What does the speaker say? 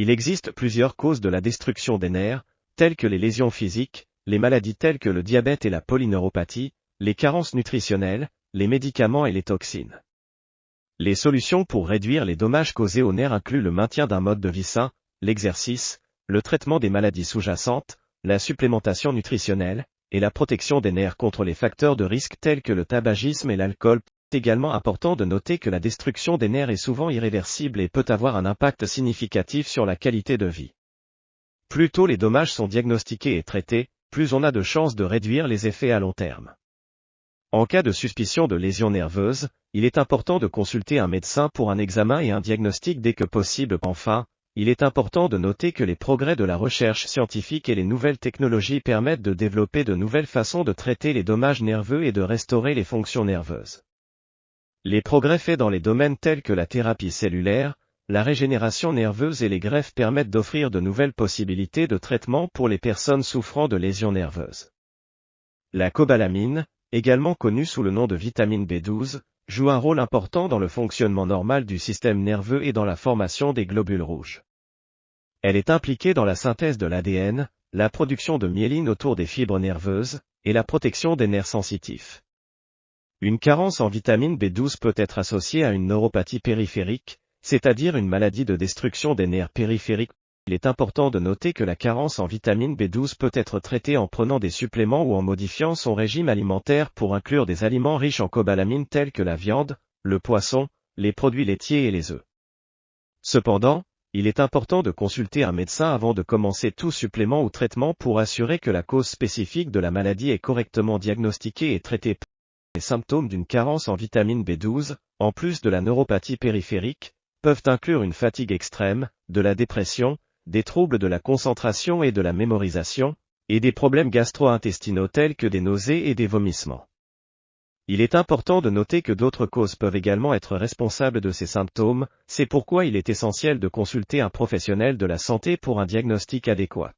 Il existe plusieurs causes de la destruction des nerfs, telles que les lésions physiques, les maladies telles que le diabète et la polyneuropathie, les carences nutritionnelles, les médicaments et les toxines. Les solutions pour réduire les dommages causés aux nerfs incluent le maintien d'un mode de vie sain, l'exercice, le traitement des maladies sous-jacentes, la supplémentation nutritionnelle, et la protection des nerfs contre les facteurs de risque tels que le tabagisme et l'alcool. C'est également important de noter que la destruction des nerfs est souvent irréversible et peut avoir un impact significatif sur la qualité de vie. Plus tôt les dommages sont diagnostiqués et traités, plus on a de chances de réduire les effets à long terme. En cas de suspicion de lésion nerveuse, il est important de consulter un médecin pour un examen et un diagnostic dès que possible. Enfin, il est important de noter que les progrès de la recherche scientifique et les nouvelles technologies permettent de développer de nouvelles façons de traiter les dommages nerveux et de restaurer les fonctions nerveuses. Les progrès faits dans les domaines tels que la thérapie cellulaire, la régénération nerveuse et les greffes permettent d'offrir de nouvelles possibilités de traitement pour les personnes souffrant de lésions nerveuses. La cobalamine, également connue sous le nom de vitamine B12, joue un rôle important dans le fonctionnement normal du système nerveux et dans la formation des globules rouges. Elle est impliquée dans la synthèse de l'ADN, la production de myéline autour des fibres nerveuses, et la protection des nerfs sensitifs. Une carence en vitamine B12 peut être associée à une neuropathie périphérique, c'est-à-dire une maladie de destruction des nerfs périphériques. Il est important de noter que la carence en vitamine B12 peut être traitée en prenant des suppléments ou en modifiant son régime alimentaire pour inclure des aliments riches en cobalamine tels que la viande, le poisson, les produits laitiers et les œufs. Cependant, il est important de consulter un médecin avant de commencer tout supplément ou traitement pour assurer que la cause spécifique de la maladie est correctement diagnostiquée et traitée. Les symptômes d'une carence en vitamine B12, en plus de la neuropathie périphérique, peuvent inclure une fatigue extrême, de la dépression, des troubles de la concentration et de la mémorisation, et des problèmes gastro-intestinaux tels que des nausées et des vomissements. Il est important de noter que d'autres causes peuvent également être responsables de ces symptômes, c'est pourquoi il est essentiel de consulter un professionnel de la santé pour un diagnostic adéquat.